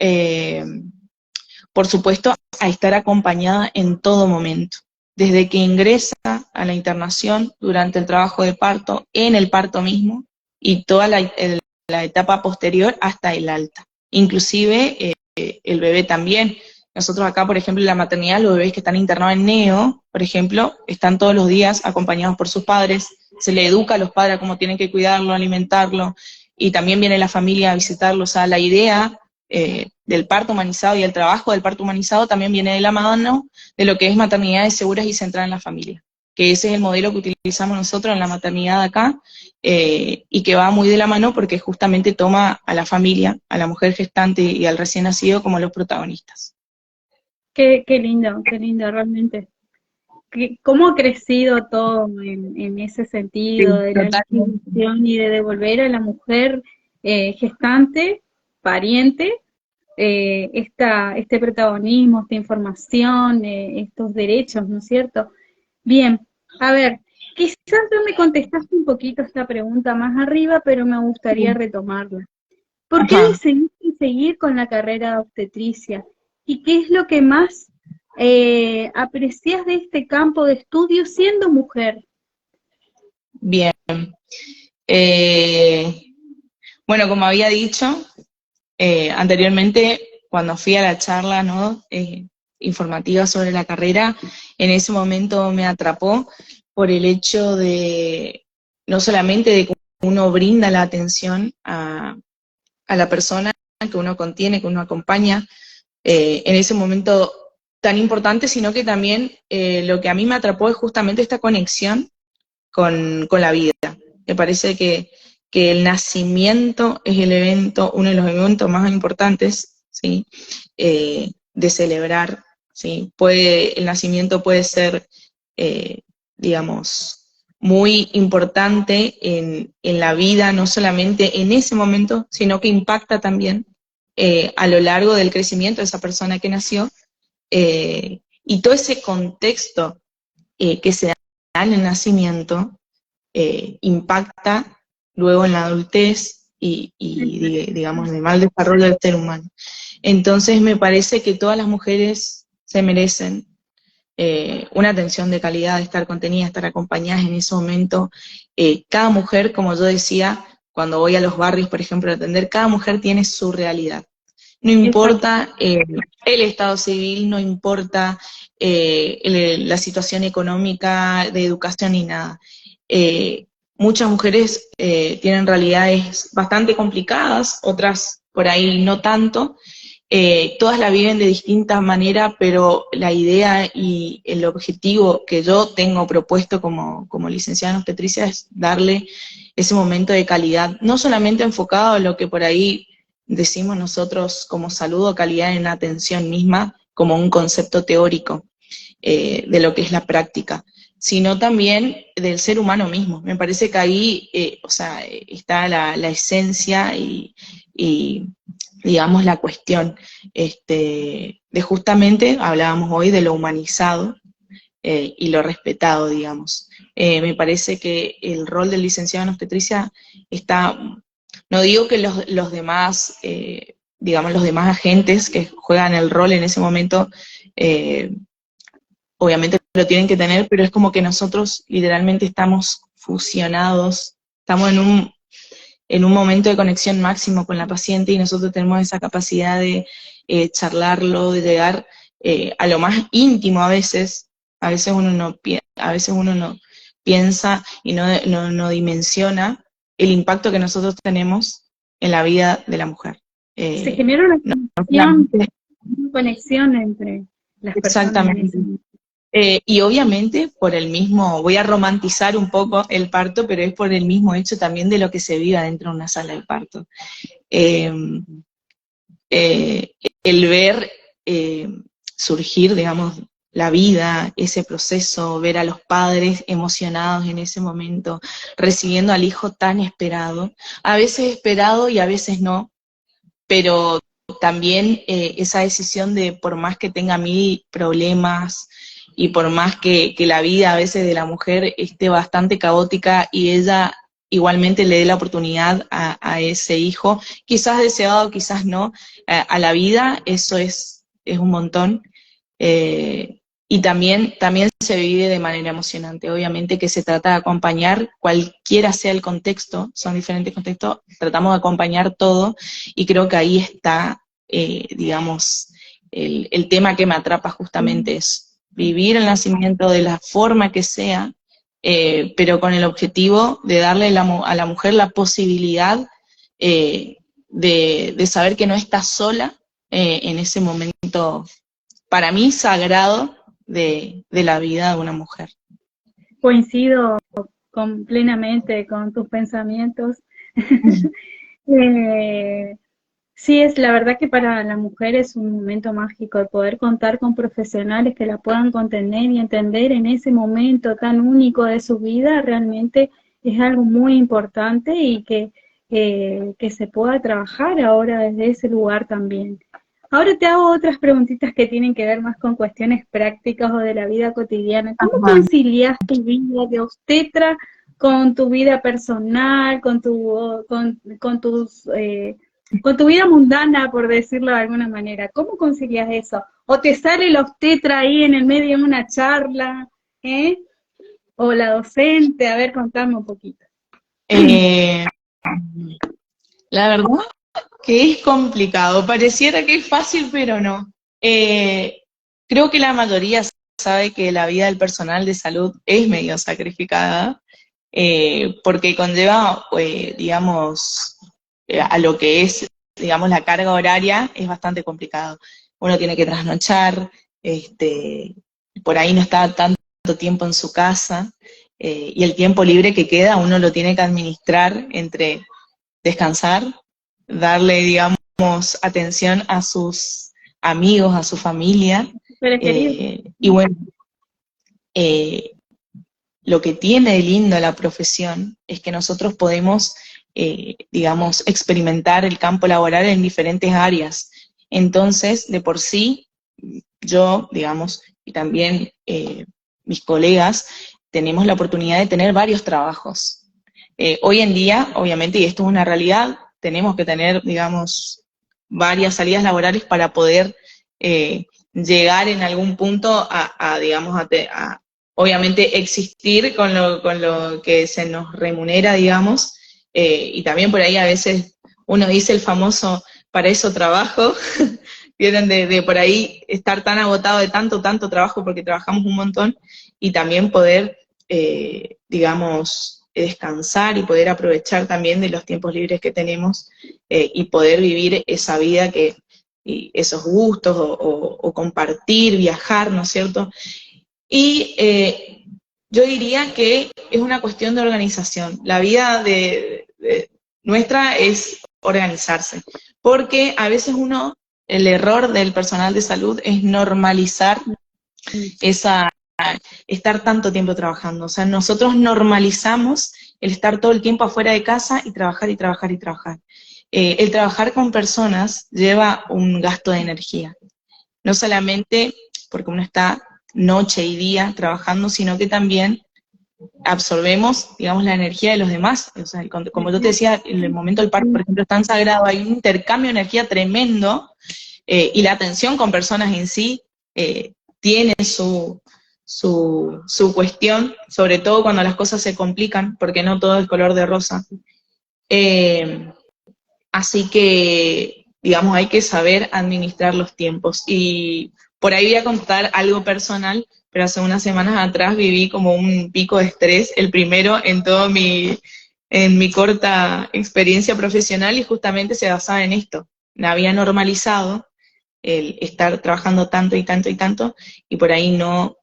por supuesto a estar acompañada en todo momento, desde que ingresa a la internación, durante el trabajo de parto, en el parto mismo, y toda la etapa posterior hasta el alta. Inclusive el bebé también. Nosotros acá, por ejemplo, en la maternidad, los bebés que están internados en neo, por ejemplo, están todos los días acompañados por sus padres, se le educa a los padres a cómo tienen que cuidarlo, alimentarlo, y también viene la familia a visitarlo. O sea, la idea del parto humanizado y el trabajo del parto humanizado también viene de la mano de lo que es maternidades seguras y centradas en la familia, que ese es el modelo que utilizamos nosotros en la maternidad acá, y que va muy de la mano porque justamente toma a la familia, a la mujer gestante y al recién nacido como los protagonistas. Qué lindo realmente. ¿Cómo ha crecido todo en ese Sí, sentido de la totalmente. legislación y de devolver a la mujer gestante, pariente, este protagonismo, esta información, estos derechos, ¿no es cierto? Bien, a ver, quizás ya me contestaste un poquito esta pregunta más arriba, pero me gustaría retomarla. ¿Por qué Ajá. decidiste seguir con la carrera de obstetricia? ¿Y qué es lo que más aprecias de este campo de estudio siendo mujer? Bien. Eh, bueno, como había dicho anteriormente, cuando fui a la charla, ¿no? Informativa sobre la carrera, en ese momento me atrapó por el hecho de, no solamente de que uno brinda la atención a la persona que uno contiene, que uno acompaña, en ese momento tan importante, sino que también lo que a mí me atrapó es justamente esta conexión con la vida. Me parece que el nacimiento es el evento, uno de los eventos más importantes, ¿sí? De celebrar, ¿sí? El nacimiento puede ser, digamos, muy importante en la vida, no solamente en ese momento, sino que impacta también a lo largo del crecimiento de esa persona que nació, y todo ese contexto que se da en el nacimiento impacta luego en la adultez digamos, en el mal desarrollo del ser humano. Entonces me parece que todas las mujeres se merecen una atención de calidad, de estar contenidas, estar acompañadas en ese momento. Cada mujer, como yo decía, cuando voy a los barrios, por ejemplo, a atender, cada mujer tiene su realidad. No Exacto. importa el estado civil, no importa la situación económica, de educación ni nada. Muchas mujeres tienen realidades bastante complicadas, otras por ahí no tanto. Todas la viven de distintas maneras, pero la idea y el objetivo que yo tengo propuesto como licenciada en obstetricia es darle ese momento de calidad, no solamente enfocado a lo que por ahí decimos nosotros como salud o calidad en la atención misma, como un concepto teórico de lo que es la práctica, sino también del ser humano mismo. Me parece que ahí o sea, está la esencia y, digamos, la cuestión de justamente, hablábamos hoy de lo humanizado y lo respetado, digamos. Me parece que el rol del licenciado en obstetricia está, no digo que los demás, digamos, los demás agentes que juegan el rol en ese momento, obviamente lo tienen que tener, pero es como que nosotros literalmente estamos fusionados, estamos en un momento de conexión máximo con la paciente y nosotros tenemos esa capacidad de charlarlo, de llegar a lo más íntimo a veces a veces uno no piensa y no dimensiona el impacto que nosotros tenemos en la vida de la mujer. Se genera No solamente, una conexión entre las personas en exactamente. ese momento. Y obviamente por el mismo, voy a romantizar un poco el parto, pero es por el mismo hecho también de lo que se vive dentro de una sala de parto. Eh, el ver surgir, digamos, la vida, ese proceso, ver a los padres emocionados en ese momento, recibiendo al hijo tan esperado, a veces esperado y a veces no, pero también esa decisión de por más que tenga 1000 problemas y por más que la vida a veces de la mujer esté bastante caótica y ella igualmente le dé la oportunidad a ese hijo, quizás deseado, quizás no, a la vida, eso es un montón. Y también se vive de manera emocionante. Obviamente que se trata de acompañar, cualquiera sea el contexto, son diferentes contextos, tratamos de acompañar todo, y creo que ahí está, digamos, el tema que me atrapa justamente es vivir el nacimiento de la forma que sea, pero con el objetivo de darle a la mujer la posibilidad de saber que no está sola en ese momento, para mí, sagrado de la vida de una mujer. Coincido plenamente con tus pensamientos. Sí, es la verdad que para la mujer es un momento mágico el poder contar con profesionales que la puedan contener y entender en ese momento tan único de su vida, realmente es algo muy importante y que se pueda trabajar ahora desde ese lugar también. Ahora te hago otras preguntitas que tienen que ver más con cuestiones prácticas o de la vida cotidiana. ¿Cómo Ajá. concilias tu vida de obstetra con tu vida personal, con tu vida mundana, por decirlo de alguna manera? ¿Cómo concilias eso? ¿O te sale la obstetra ahí en el medio de una charla? ¿Eh? ¿O la docente? A ver, contame un poquito. Eh, la verdad que es complicado, pareciera que es fácil, pero no. Creo que la mayoría sabe que la vida del personal de salud es medio sacrificada, porque conlleva, digamos, a lo que es, digamos, la carga horaria, es bastante complicado. Uno tiene que trasnochar, por ahí no está tanto tiempo en su casa, y el tiempo libre que queda uno lo tiene que administrar entre descansar, darle, digamos, atención a sus amigos, a su familia, ¿Pero querido? y bueno, eh, lo que tiene de lindo la profesión es que nosotros podemos, digamos, experimentar el campo laboral en diferentes áreas. Entonces, de por sí, yo, digamos, y también mis colegas, tenemos la oportunidad de tener varios trabajos. Hoy en día, obviamente, y esto es una realidad, tenemos que tener, digamos, varias salidas laborales para poder llegar en algún punto digamos, obviamente existir con lo que se nos remunera, digamos, y también por ahí a veces uno dice el famoso, para eso trabajo, tienen de por ahí estar tan agotado de tanto trabajo porque trabajamos un montón, y también poder, digamos, descansar y poder aprovechar también de los tiempos libres que tenemos, y poder vivir esa vida y esos gustos o compartir, viajar, ¿no es cierto? Y yo diría que es una cuestión de organización. La vida nuestra es organizarse, porque a veces el error del personal de salud es normalizar estar tanto tiempo trabajando. O sea, nosotros normalizamos el estar todo el tiempo afuera de casa y trabajar y trabajar y trabajar. El trabajar con personas lleva un gasto de energía. No solamente porque uno está noche y día trabajando, sino que también absorbemos, digamos, la energía de los demás. O sea, como yo te decía, en el momento del parto, por ejemplo, es tan sagrado, hay un intercambio de energía tremendo, y la atención con personas en sí tiene su cuestión, sobre todo cuando las cosas se complican, porque no todo es color de rosa. Así que, digamos, hay que saber administrar los tiempos. Y por ahí voy a contar algo personal, pero hace unas semanas atrás viví como un pico de estrés, el primero en mi corta experiencia profesional, y justamente se basaba en esto. Me había normalizado el estar trabajando tanto y tanto y tanto, y por ahí no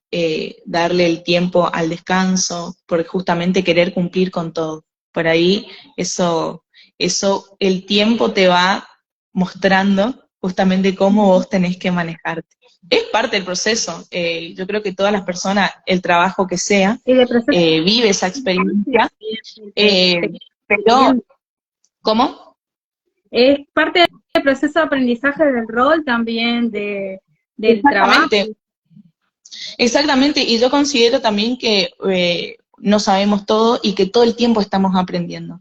darle el tiempo al descanso, por justamente querer cumplir con todo. Por ahí eso el tiempo te va mostrando justamente cómo vos tenés que manejarte. Es parte del proceso. Yo creo que todas las personas, el trabajo que sea, Y de proceso vive esa experiencia. de- Pero, ¿cómo? es parte del proceso de aprendizaje del rol también, del trabajo. Exactamente, exactamente. Y yo considero también que no sabemos todo y que todo el tiempo estamos aprendiendo.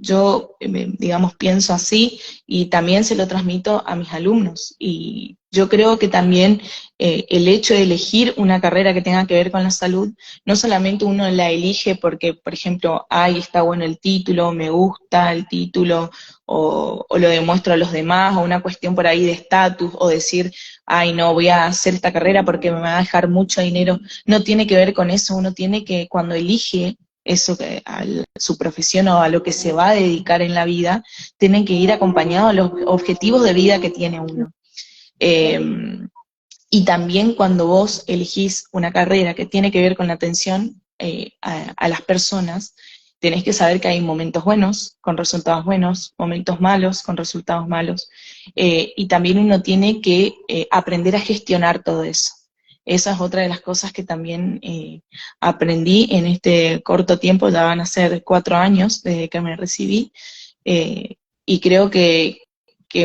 Yo, digamos, pienso así y también se lo transmito a mis alumnos. Y yo creo que también el hecho de elegir una carrera que tenga que ver con la salud, no solamente uno la elige porque, por ejemplo, ay, está bueno el título, me gusta el título, o lo demuestro a los demás, o una cuestión por ahí de estatus, o decir, ay, no, voy a hacer esta carrera porque me va a dejar mucho dinero. No tiene que ver con eso, uno tiene que, cuando elige eso, su profesión o a lo que se va a dedicar en la vida, tienen que ir acompañados a los objetivos de vida que tiene uno. Y también cuando vos elegís una carrera que tiene que ver con la atención a las personas, tenés que saber que hay momentos buenos, con resultados buenos, momentos malos, con resultados malos, y también uno tiene que aprender a gestionar todo eso. Esa es otra de las cosas que también aprendí en este corto tiempo, ya van a ser 4 años desde que me recibí, y creo que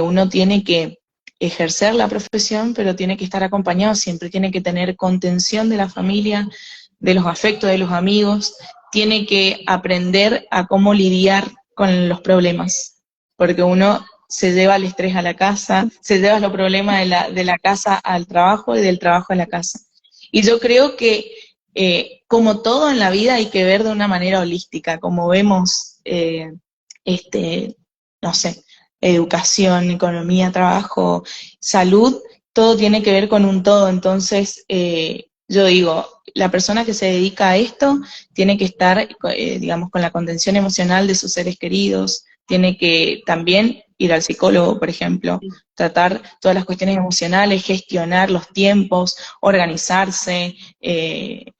uno tiene que ejercer la profesión, pero tiene que estar acompañado siempre, tiene que tener contención de la familia, de los afectos de los amigos, tiene que aprender a cómo lidiar con los problemas, porque uno se lleva el estrés a la casa, se lleva los problemas de la casa al trabajo y del trabajo a la casa. Y yo creo que como todo en la vida hay que ver de una manera holística, como vemos, no sé, educación, economía, trabajo, salud, todo tiene que ver con un todo. Entonces, yo digo, la persona que se dedica a esto tiene que estar, digamos, con la contención emocional de sus seres queridos, tiene que también ir al psicólogo, por ejemplo, tratar todas las cuestiones emocionales, gestionar los tiempos, organizarse,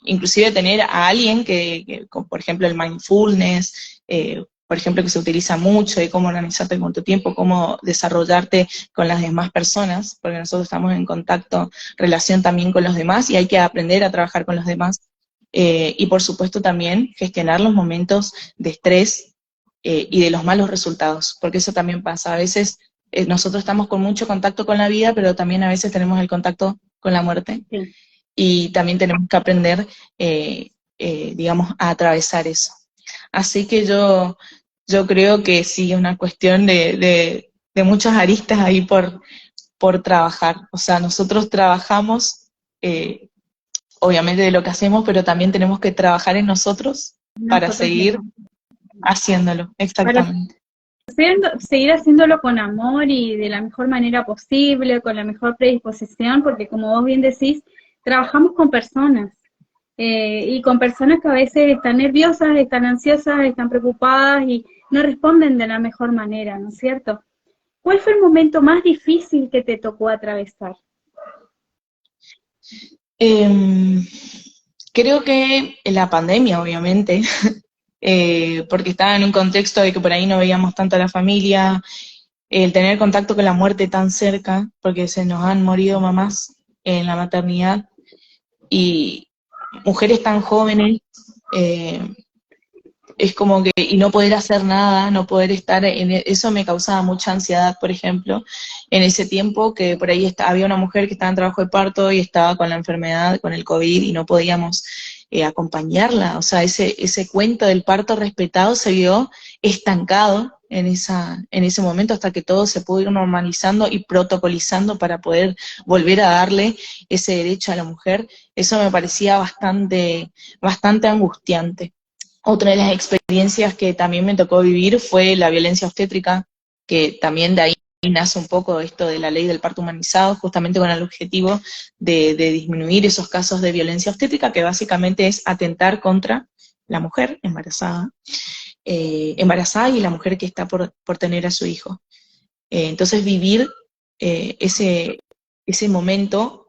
inclusive tener a alguien por ejemplo, el mindfulness, por ejemplo, que se utiliza mucho, de cómo organizarte con tu tiempo, cómo desarrollarte con las demás personas, porque nosotros estamos en contacto, relación también con los demás, y hay que aprender a trabajar con los demás. Y por supuesto también gestionar los momentos de estrés y de los malos resultados, porque eso también pasa. A veces nosotros estamos con mucho contacto con la vida, pero también a veces tenemos el contacto con la muerte, sí. Y también tenemos que aprender, digamos, a atravesar eso. Así que yo creo que sí, es una cuestión de muchas aristas ahí por trabajar. O sea, nosotros trabajamos, obviamente, de lo que hacemos, pero también tenemos que trabajar en nosotros para seguir haciéndolo, exactamente. Seguir haciéndolo con amor y de la mejor manera posible, con la mejor predisposición, porque como vos bien decís, trabajamos con personas, y con personas que a veces están nerviosas, están ansiosas, están preocupadas y no responden de la mejor manera, ¿no es cierto? ¿Cuál fue el momento más difícil que te tocó atravesar? Creo que la pandemia, obviamente, porque estaba en un contexto de que por ahí no veíamos tanto a la familia, el tener contacto con la muerte tan cerca, porque se nos han morido mamás en la maternidad, y mujeres tan jóvenes, es como que, y no poder hacer nada, no poder estar eso me causaba mucha ansiedad, por ejemplo, en ese tiempo que por ahí había una mujer que estaba en trabajo de parto y estaba con la enfermedad, con el COVID, y no podíamos acompañarla. O sea, ese cuento del parto respetado se vio estancado en ese momento, hasta que todo se pudo ir normalizando y protocolizando para poder volver a darle ese derecho a la mujer. Eso me parecía bastante angustiante. Otra de las experiencias que también me tocó vivir fue la violencia obstétrica, que también de ahí nace un poco esto de la ley del parto humanizado, justamente con el objetivo de disminuir esos casos de violencia obstétrica, que básicamente es atentar contra la mujer embarazada, embarazada y la mujer que está por tener a su hijo. Entonces vivir ese momento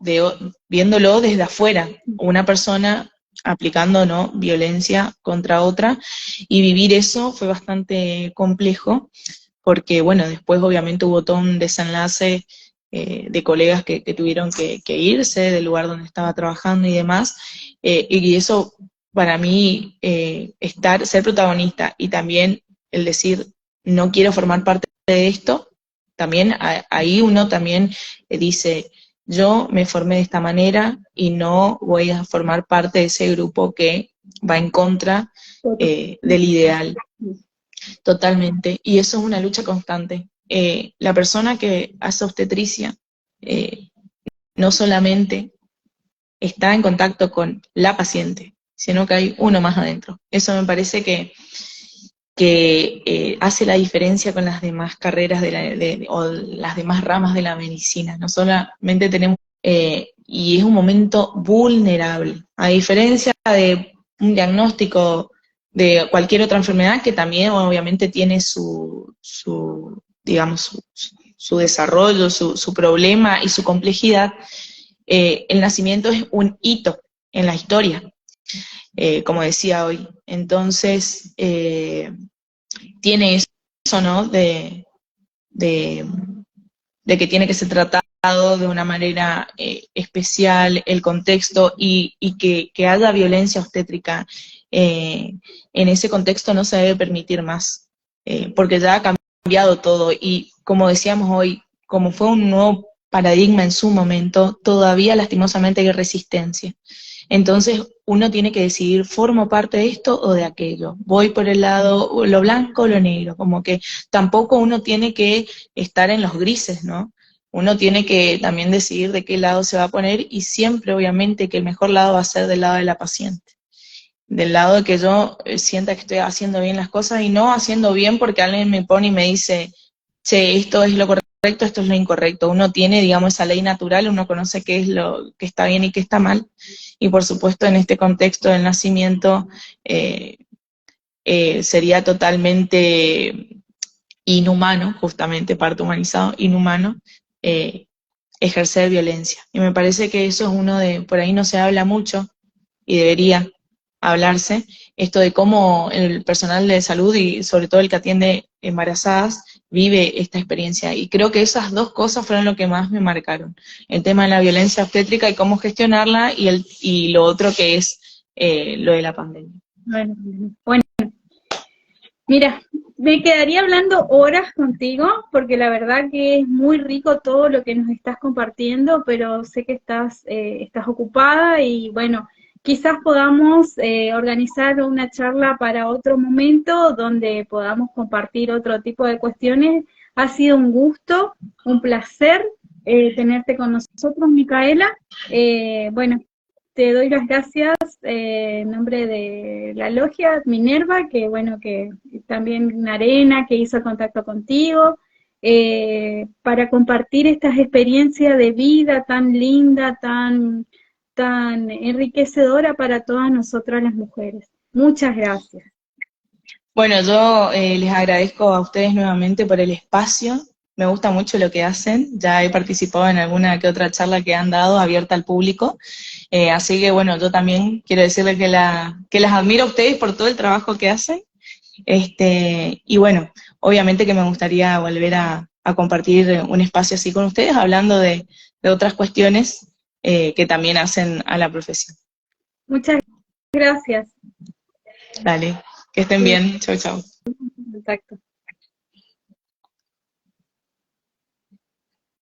viéndolo desde afuera, una persona aplicando, ¿no?, violencia contra otra, y vivir eso fue bastante complejo, porque bueno, después obviamente hubo todo un desenlace de colegas que tuvieron que irse del lugar donde estaba trabajando y demás, y eso para mí, ser protagonista y también el decir, no quiero formar parte de esto, también ahí uno también dice, yo me formé de esta manera y no voy a formar parte de ese grupo que va en contra del ideal. Totalmente. Y eso es una lucha constante. La persona que hace obstetricia no solamente está en contacto con la paciente, sino que hay uno más adentro. Eso me parece que hace la diferencia con las demás carreras o las demás ramas de la medicina. No solamente tenemos, y es un momento vulnerable, a diferencia de un diagnóstico de cualquier otra enfermedad que también obviamente tiene digamos, su desarrollo, su problema y su complejidad. El nacimiento es un hito en la historia, como decía hoy. Entonces, tiene eso, ¿no?, de que tiene que ser tratado de una manera especial, el contexto, y que haya violencia obstétrica en ese contexto no se debe permitir más, porque ya ha cambiado todo, y como decíamos hoy, como fue un nuevo paradigma en su momento, todavía lastimosamente hay resistencia. Entonces uno tiene que decidir, ¿formo parte de esto o de aquello? ¿Voy por el lado lo blanco o lo negro? Como que tampoco uno tiene que estar en los grises, ¿no? Uno tiene que también decidir de qué lado se va a poner, y siempre obviamente que el mejor lado va a ser del lado de la paciente. Del lado de que yo sienta que estoy haciendo bien las cosas, y no haciendo bien porque alguien me pone y me dice, che, esto es lo correcto, esto es lo incorrecto. Uno tiene, digamos, esa ley natural, uno conoce qué es lo que está bien y qué está mal, y por supuesto en este contexto del nacimiento sería totalmente inhumano, justamente parto humanizado, inhumano, ejercer violencia. Y me parece que eso es uno por ahí no se habla mucho, y debería hablarse, esto de cómo el personal de salud y sobre todo el que atiende embarazadas vive esta experiencia. Y creo que esas dos cosas fueron lo que más me marcaron. El tema de la violencia obstétrica y cómo gestionarla, y lo otro que es lo de la pandemia. Bueno, mira, me quedaría hablando horas contigo, porque la verdad que es muy rico todo lo que nos estás compartiendo, pero sé que estás ocupada, y bueno, quizás podamos organizar una charla para otro momento donde podamos compartir otro tipo de cuestiones. Ha sido un gusto, un placer tenerte con nosotros, Micaela. Bueno, te doy las gracias en nombre de la logia Minerva, que bueno, que también Narena, que hizo el contacto contigo, para compartir estas experiencias de vida tan linda, tan enriquecedora para todas nosotras las mujeres. Muchas gracias. Bueno, yo les agradezco a ustedes nuevamente por el espacio. Me gusta mucho lo que hacen. Ya he participado en alguna que otra charla que han dado abierta al público. Así que bueno, yo también quiero decirles que las admiro a ustedes por todo el trabajo que hacen. Y bueno, obviamente que me gustaría volver a compartir un espacio así con ustedes, hablando de otras cuestiones que también hacen a la profesión. Muchas gracias. Dale, que estén bien. Chau, chau. Contacto.